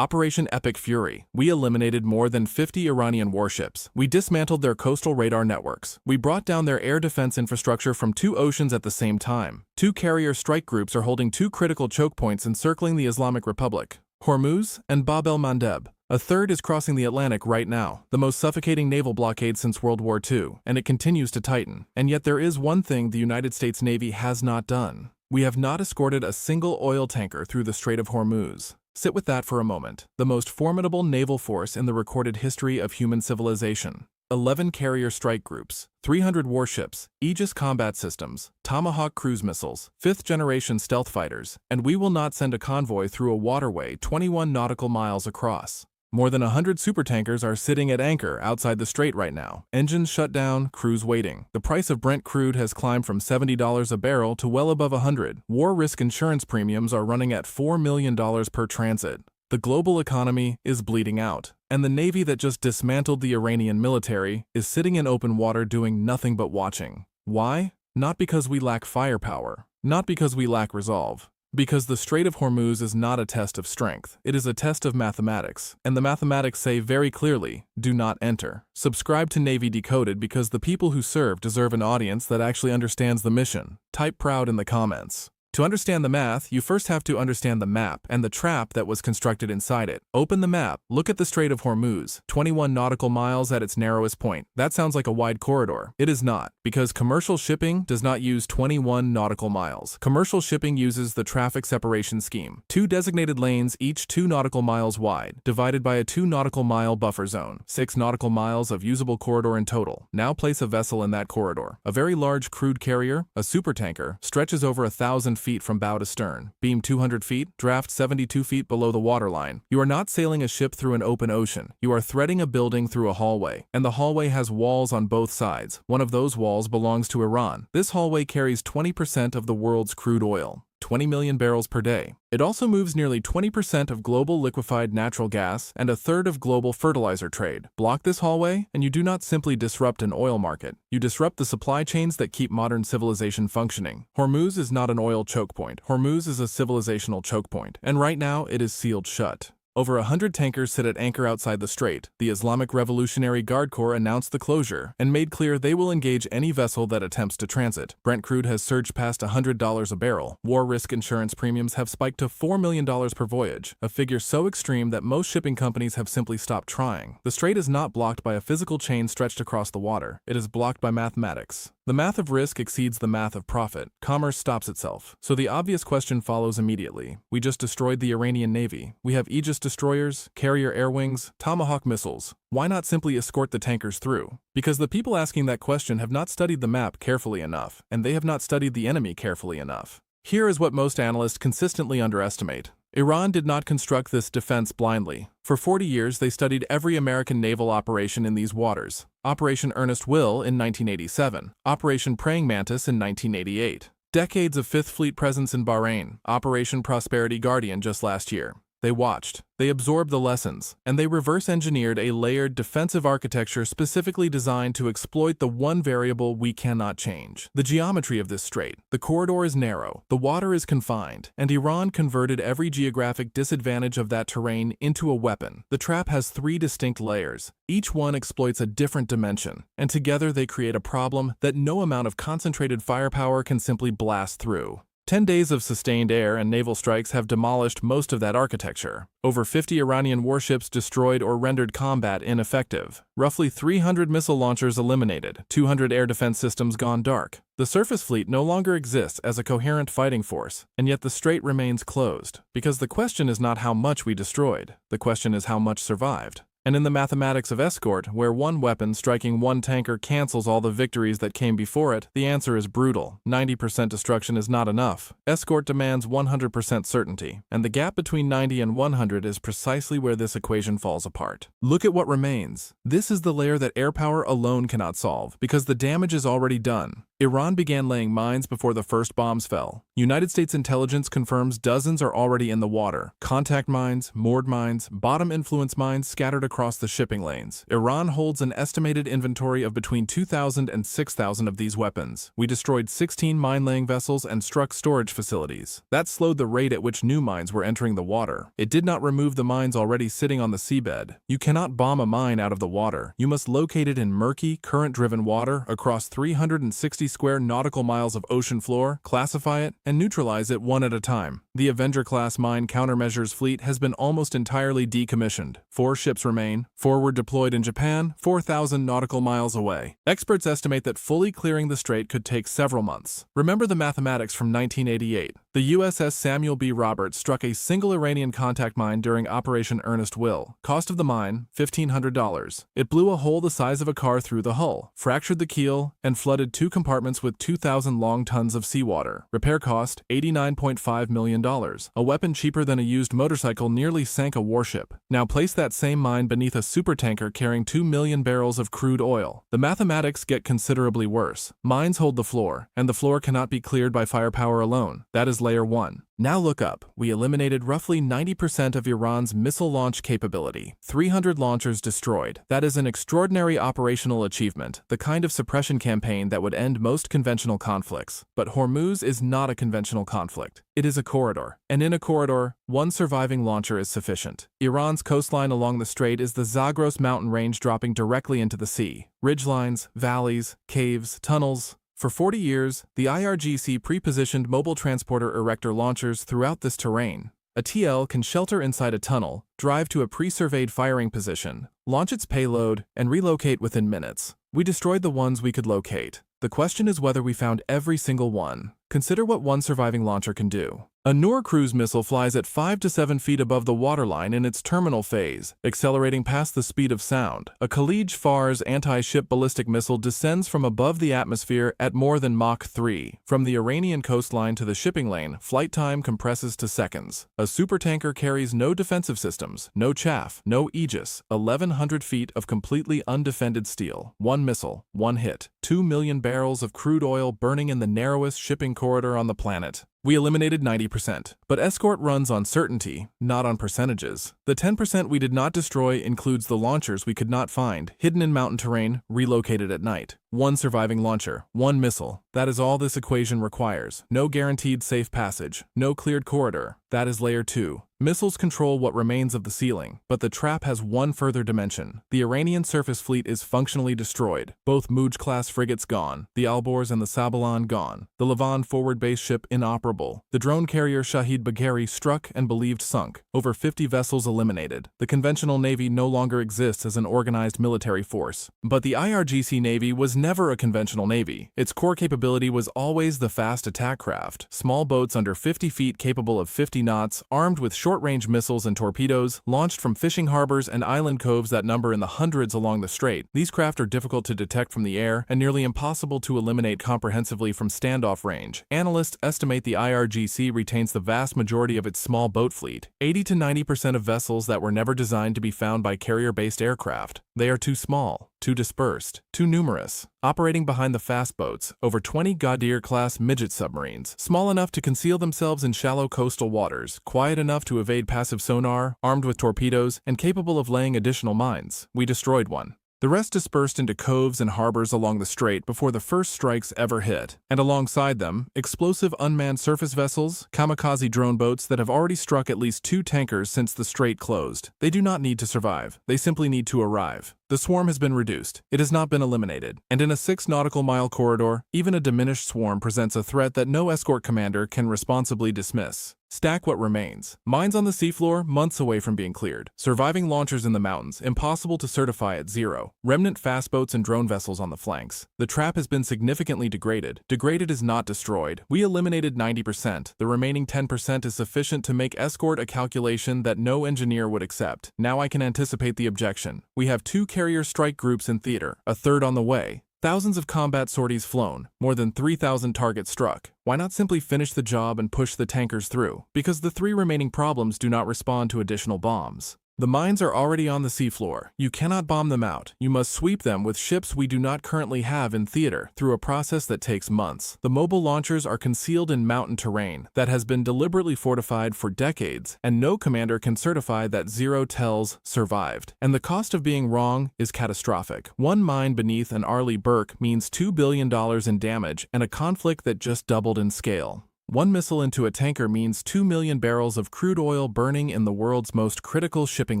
Operation Epic Fury. We eliminated more than 50 Iranian warships. We dismantled their coastal radar networks. We brought down their air defense infrastructure from 2 oceans at the same time. 2 carrier strike groups are holding 2 critical choke points encircling the Islamic Republic, Hormuz and Bab el-Mandeb. A third is crossing the Atlantic right now, the most suffocating naval blockade since World War II, and it continues to tighten. And yet there is one thing the United States Navy has not done. We have not escorted a single oil tanker through the Strait of Hormuz. Sit with that for a moment. The most formidable naval force in the recorded history of human civilization. 11 carrier strike groups, 300 warships, Aegis combat systems, Tomahawk cruise missiles, 5th-generation stealth fighters, and we will not send a convoy through a waterway 21 nautical miles across. More than 100 supertankers are sitting at anchor outside the strait right now. Engines shut down, crews waiting. The price of Brent crude has climbed from $70 a barrel to well above $100. War risk insurance premiums are running at $4 million per transit. The global economy is bleeding out, and the Navy that just dismantled the Iranian military is sitting in open water doing nothing but watching. Why? Not because we lack firepower, not because we lack resolve. Because the Strait of Hormuz is not a test of strength, it is a test of mathematics, and the mathematics say very clearly, do not enter. Subscribe to Navy Decoded because the people who serve deserve an audience that actually understands the mission. Type proud in the comments. To understand the math, you first have to understand the map and the trap that was constructed inside it. Open the map, look at the Strait of Hormuz, 21 nautical miles at its narrowest point. That sounds like a wide corridor. It is not, because commercial shipping does not use 21 nautical miles. Commercial shipping uses the traffic separation scheme. 2 designated lanes, each 2 nautical miles wide, divided by a 2 nautical mile buffer zone. 6 nautical miles of usable corridor in total. Now place a vessel in that corridor. A very large crude carrier, a supertanker, stretches over 1,000 feet from bow to stern, beam 200 feet, draft 72 feet below the waterline. You are not sailing a ship through an open ocean. You are threading a building through a hallway, and the hallway has walls on both sides. One of those walls belongs to Iran. This hallway carries 20% of the world's crude oil. 20 million barrels per day. It also moves nearly 20% of global liquefied natural gas and a third of global fertilizer trade. Block this hallway, and you do not simply disrupt an oil market. You disrupt the supply chains that keep modern civilization functioning. Hormuz is not an oil choke point. Hormuz is a civilizational choke point, and right now it is sealed shut. Over 100 tankers sit at anchor outside the strait. The Islamic Revolutionary Guard Corps announced the closure and made clear they will engage any vessel that attempts to transit. Brent crude has surged past $100 a barrel. War risk insurance premiums have spiked to $4 million per voyage, a figure so extreme that most shipping companies have simply stopped trying. The strait is not blocked by a physical chain stretched across the water. It is blocked by mathematics. The math of risk exceeds the math of profit. Commerce stops itself. So the obvious question follows immediately. We just destroyed the Iranian Navy. We have Aegis destroyers, carrier air wings, Tomahawk missiles. Why not simply escort the tankers through? Because the people asking that question have not studied the map carefully enough, and they have not studied the enemy carefully enough. Here is what most analysts consistently underestimate. Iran did not construct this defense blindly. For 40 years, they studied every American naval operation in these waters. Operation Earnest Will in 1987, Operation Praying Mantis in 1988. Decades of Fifth Fleet presence in Bahrain, Operation Prosperity Guardian just last year. They watched, they absorbed the lessons, and they reverse-engineered a layered defensive architecture specifically designed to exploit the one variable we cannot change: the geometry of this strait. The corridor is narrow, the water is confined, and Iran converted every geographic disadvantage of that terrain into a weapon. The trap has 3 distinct layers. Each one exploits a different dimension, and together they create a problem that no amount of concentrated firepower can simply blast through. 10 days of sustained air and naval strikes have demolished most of that architecture. Over 50 Iranian warships destroyed or rendered combat ineffective. Roughly 300 missile launchers eliminated. 200 air defense systems gone dark. The surface fleet no longer exists as a coherent fighting force, and yet the strait remains closed. Because the question is not how much we destroyed. The question is how much survived. And in the mathematics of Escort, where one weapon striking one tanker cancels all the victories that came before it, the answer is brutal. 90% destruction is not enough. Escort demands 100% certainty, and the gap between 90 and 100 is precisely where this equation falls apart. Look at what remains. This is the layer that air power alone cannot solve, because the damage is already done. Iran began laying mines before the first bombs fell. United States intelligence confirms dozens are already in the water. Contact mines, moored mines, bottom influence mines scattered across the shipping lanes. Iran holds an estimated inventory of between 2,000 and 6,000 of these weapons. We destroyed 16 mine-laying vessels and struck storage facilities. That slowed the rate at which new mines were entering the water. It did not remove the mines already sitting on the seabed. You cannot bomb a mine out of the water. You must locate it in murky, current-driven water across 360 square nautical miles of ocean floor, classify it, and neutralize it one at a time. The Avenger-class mine countermeasures fleet has been almost entirely decommissioned. 4 ships remain, forward deployed in Japan, 4,000 nautical miles away. Experts estimate that fully clearing the strait could take several months. Remember the mathematics from 1988. The USS Samuel B. Roberts struck a single Iranian contact mine during Operation Earnest Will. Cost of the mine, $1,500. It blew a hole the size of a car through the hull, fractured the keel, and flooded 2 compartments with 2,000 long tons of seawater. Repair cost, $89.5 million. A weapon cheaper than a used motorcycle nearly sank a warship. Now place that same mine beneath a supertanker carrying 2 million barrels of crude oil. The mathematics get considerably worse. Mines hold the floor, and the floor cannot be cleared by firepower alone. That is layer 1. Now look up. We eliminated roughly 90% of Iran's missile launch capability. 300 launchers destroyed. That is an extraordinary operational achievement, the kind of suppression campaign that would end most conventional conflicts. But Hormuz is not a conventional conflict. It is a corridor. And in a corridor, one surviving launcher is sufficient. Iran's coastline along the strait is the Zagros mountain range dropping directly into the sea. Ridgelines, valleys, caves, tunnels. For 40 years, the IRGC pre-positioned mobile transporter erector launchers throughout this terrain. A TL can shelter inside a tunnel, drive to a pre-surveyed firing position, launch its payload, and relocate within minutes. We destroyed the ones we could locate. The question is whether we found every single one. Consider what one surviving launcher can do. A Noor cruise missile flies at 5 to 7 feet above the waterline in its terminal phase, accelerating past the speed of sound. A Khalij Fars anti-ship ballistic missile descends from above the atmosphere at more than Mach 3. From the Iranian coastline to the shipping lane, flight time compresses to seconds. A supertanker carries no defensive systems, no chaff, no aegis, 1,100 feet of completely undefended steel. One missile, one hit. 2 million barrels of crude oil burning in the narrowest shipping corridor on the planet. We eliminated 90%, but Escort runs on certainty, not on percentages. The 10% we did not destroy includes the launchers we could not find, hidden in mountain terrain, relocated at night. One surviving launcher, one missile. That is all this equation requires. No guaranteed safe passage, no cleared corridor. That is layer 2. Missiles control what remains of the ceiling, but the trap has one further dimension. The Iranian surface fleet is functionally destroyed. Both Muj-class frigates gone, the Alborz and the Sabalan gone, the Levant forward base ship inoperable, the drone carrier Shahid Bagheri struck and believed sunk, over 50 vessels eliminated. The conventional navy no longer exists as an organized military force. But the IRGC Navy was never a conventional navy. Its core capability was always the fast attack craft, small boats under 50 feet capable of 50 knots, armed with short-range missiles and torpedoes, launched from fishing harbors and island coves that number in the hundreds along the strait. These craft are difficult to detect from the air and nearly impossible to eliminate comprehensively from standoff range. Analysts estimate the IRGC retains the vast majority of its small boat fleet, 80 to 90% of vessels that were never designed to be found by carrier-based aircraft. They are too small, too dispersed, too numerous. Operating behind the fast boats, over 20 Ghadir-class midget submarines, small enough to conceal themselves in shallow coastal waters, quiet enough to evade passive sonar, armed with torpedoes, and capable of laying additional mines. We destroyed one. The rest dispersed into coves and harbors along the strait before the first strikes ever hit. And alongside them, explosive unmanned surface vessels, kamikaze drone boats that have already struck at least 2 tankers since the strait closed. They do not need to survive. They simply need to arrive. The swarm has been reduced. It has not been eliminated. And in a 6 nautical mile corridor, even a diminished swarm presents a threat that no escort commander can responsibly dismiss. Stack what remains. Mines on the seafloor, months away from being cleared. Surviving launchers in the mountains, impossible to certify at 0. Remnant fast boats and drone vessels on the flanks. The trap has been significantly degraded. Degraded is not destroyed. We eliminated 90%. The remaining 10% is sufficient to make Escort a calculation that no engineer would accept. Now I can anticipate the objection. We have 2 carrier strike groups in theater, a third on the way. Thousands of combat sorties flown, more than 3,000 targets struck. Why not simply finish the job and push the tankers through? Because the 3 remaining problems do not respond to additional bombs. The mines are already on the seafloor. You cannot bomb them out. You must sweep them with ships we do not currently have in theater through a process that takes months. The mobile launchers are concealed in mountain terrain that has been deliberately fortified for decades, and no commander can certify that zero tells survived. And the cost of being wrong is catastrophic. One mine beneath an Arleigh Burke means $2 billion in damage and a conflict that just doubled in scale. One missile into a tanker means 2 million barrels of crude oil burning in the world's most critical shipping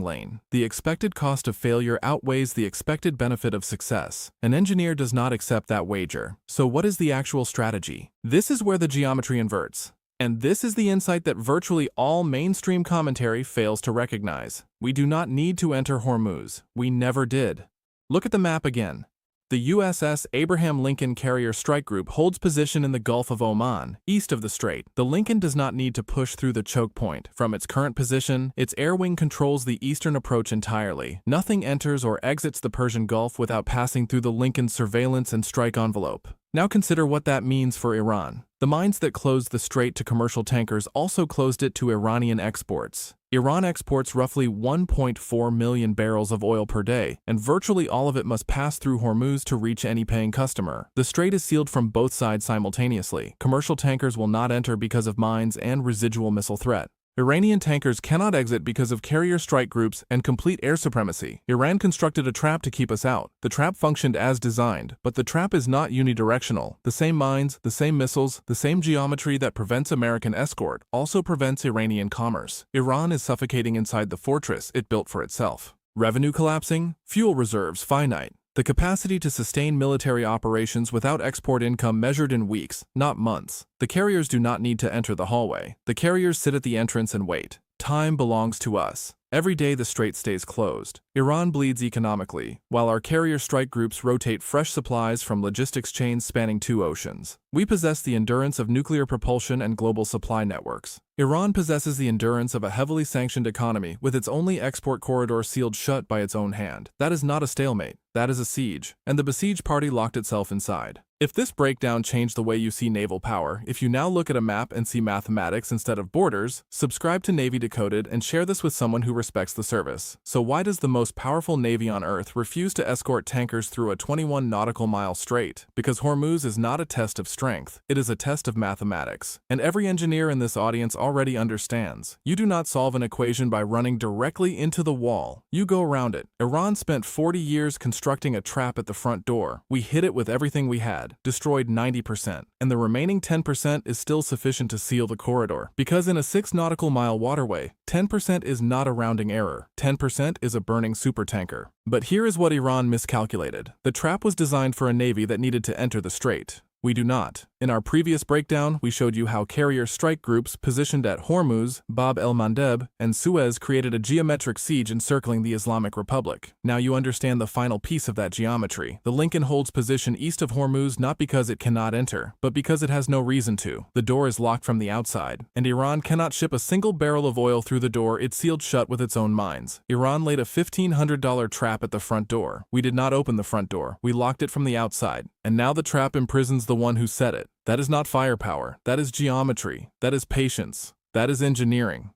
lane. The expected cost of failure outweighs the expected benefit of success. An engineer does not accept that wager. So what is the actual strategy? This is where the geometry inverts. And this is the insight that virtually all mainstream commentary fails to recognize. We do not need to enter Hormuz. We never did. Look at the map again. The USS Abraham Lincoln Carrier Strike Group holds position in the Gulf of Oman, east of the strait. The Lincoln does not need to push through the choke point. From its current position, its air wing controls the eastern approach entirely. Nothing enters or exits the Persian Gulf without passing through the Lincoln's surveillance and strike envelope. Now consider what that means for Iran. The mines that closed the strait to commercial tankers also closed it to Iranian exports. Iran exports roughly 1.4 million barrels of oil per day, and virtually all of it must pass through Hormuz to reach any paying customer. The strait is sealed from both sides simultaneously. Commercial tankers will not enter because of mines and residual missile threat. Iranian tankers cannot exit because of carrier strike groups and complete air supremacy. Iran constructed a trap to keep us out. The trap functioned as designed, but the trap is not unidirectional. The same mines, the same missiles, the same geometry that prevents American Escort also prevents Iranian commerce. Iran is suffocating inside the fortress it built for itself. Revenue collapsing, fuel reserves finite. The capacity to sustain military operations without export income measured in weeks, not months. The carriers do not need to enter the hallway. The carriers sit at the entrance and wait. Time belongs to us. Every day the strait stays closed. Iran bleeds economically, while our carrier strike groups rotate fresh supplies from logistics chains spanning 2 oceans. We possess the endurance of nuclear propulsion and global supply networks. Iran possesses the endurance of a heavily sanctioned economy with its only export corridor sealed shut by its own hand. That is not a stalemate. That is a siege, and the besieged party locked itself inside. If this breakdown changed the way you see naval power, if you now look at a map and see mathematics instead of borders, subscribe to Navy Decoded and share this with someone who respects the service. So why does the most powerful navy on Earth refuse to escort tankers through a 21 nautical mile strait? Because Hormuz is not a test of strength, it is a test of mathematics. And every engineer in this audience already understands. You do not solve an equation by running directly into the wall. You go around it. Iran spent 40 years constructing a trap at the front door. We hit it with everything we had, destroyed 90%, and the remaining 10% is still sufficient to seal the corridor. Because in a 6 nautical mile waterway, 10% is not a rounding error. 10% is a burning supertanker. But here is what Iran miscalculated. The trap was designed for a navy that needed to enter the strait. We do not. In our previous breakdown, we showed you how carrier strike groups positioned at Hormuz, Bab el-Mandeb, and Suez created a geometric siege encircling the Islamic Republic. Now you understand the final piece of that geometry. The Lincoln holds position east of Hormuz not because it cannot enter, but because it has no reason to. The door is locked from the outside, and Iran cannot ship a single barrel of oil through the door it sealed shut with its own mines. Iran laid a $1,500 trap at the front door. We did not open the front door. We locked it from the outside. And now the trap imprisons the one who set it. That is not firepower. That is geometry. That is patience. That is engineering.